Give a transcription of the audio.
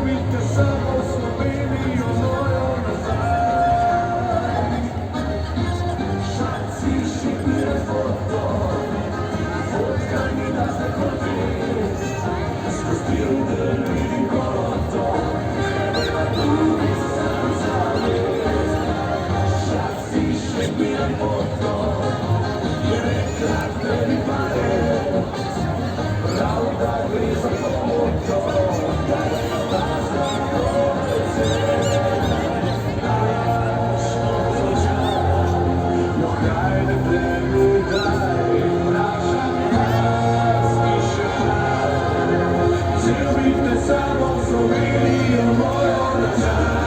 biti samo Sloveniju mojo nazaj. Šanci še bile foto, fotka mi da zdaj kot res, skozi bilde vidim koloto, nema drugi sam zavest. Šanci še bile foto, je rekla tebi pare, prav da gre za foto, da je ta za konce. Načno začal, no hajde tebi daj, vprašam jaz ti še prav, cel biti samo Slovenijo mojo nazaj.